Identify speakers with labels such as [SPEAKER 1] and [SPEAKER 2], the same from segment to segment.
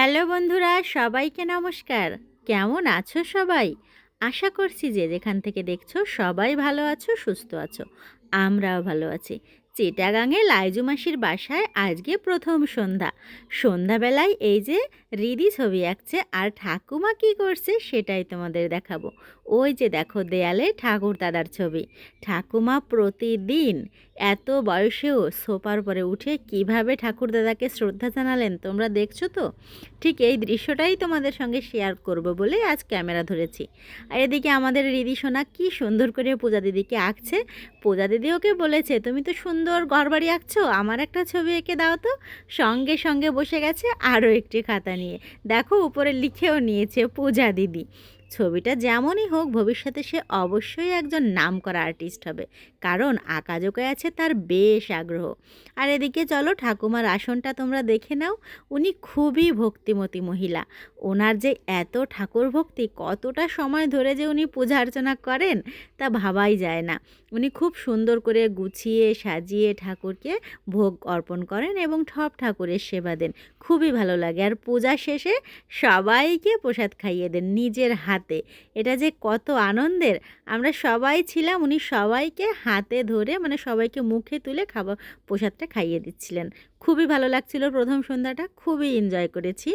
[SPEAKER 1] Hello বন্ধুরা, সবাইকে নমস্কার। কেমন আছো সবাই? আশা করছি যে যেখান থেকে দেখছো সবাই ভালো আছো, সুস্থ আছো। আমরাও ভালো আছি। চিটাগাংয়ে লাইজু মাসির বাসায় আজকে প্রথম সন্ধ্যা। সন্ধ্যাবেলায় এই যে রিদি ছবি আঁকছে আর ঠাকুমা কী করছে সেটাই তোমাদের দেখাবো। ওই যে দেখো দেয়ালে ঠাকুর দাদার ছবি। ঠাকুমা প্রতিদিন এত বয়সেও সোফার পরে উঠে কিভাবে ঠাকুর দাদাকে শ্রদ্ধা জানালেন তোমরা দেখছো তো। ঠিক এই দৃশ্যটাই তোমাদের সঙ্গে শেয়ার করব বলে আজ ক্যামেরা ধরেছি। আর এদিকে আমাদের রিদি সোনা কী সুন্দর করে পূজা দিদিকে আঁকছে। পূজা দিদি ওকে বলেছে, তুমি তো সুন্দর ঘরবাড়ি আঁকছো, আমার একটা ছবি এঁকে দাও তো। সঙ্গে সঙ্গে বসে গেছে আরও একটি খাতা নিয়ে। দেখো উপরে লিখেও নিয়েছে পূজা দিদি। ছবিটা যেমনই হোক ভবিষ্যতে সে অবশ্যই একজন নামকরা আর্টিস্ট হবে, কারণ আঁকাঝোঁকায় আছে তার বেশ আগ্রহ। আর এদিকে চলো ঠাকুমার আসনটা তোমরা দেখে নাও। উনি খুবই ভক্তিমতী মহিলা। ওনার যে এত ঠাকুর ভক্তি, কতটা সময় ধরে যে উনি পূজা অর্চনা করেন তা ভাবাই যায় না। উনি খুব সুন্দর করে গুছিয়ে সাজিয়ে ঠাকুরকে ভোগ অর্পণ করেন এবং সব ঠাকুরের সেবা দেন। খুবই ভালো লাগে। আর পূজা শেষে সবাইকে প্রসাদ খাইয়ে দেন নিজের হাতে। এটা যে কত আনন্দের। আমরা সবাই ছিলাম, উনি সবাইকে হাতে ধরে মানে সবাইকে মুখে তুলে খাবার প্রসাদটা খাইয়ে দিচ্ছিলেন। খুবই ভালো লাগছিল প্রথম সন্ধ্যাটা, খুবই এনজয় করেছি।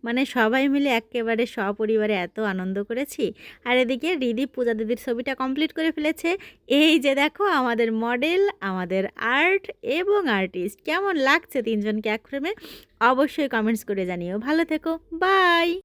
[SPEAKER 1] মানে সবাই মিলে একেবারে সপরিবারে এত আনন্দ করেছি। আর এদিকে রিদি পূজা দিদির ছবিটা কমপ্লিট করে ফেলেছে। এই যে দেখো আমাদের মডেল, আমাদের আর্ট এবং আর্টিস্ট। কেমন লাগছে তিনজনকে এক ফ্রেমে? অবশ্যই কমেন্টস করে জানিও। ভালো থেকো, বাই।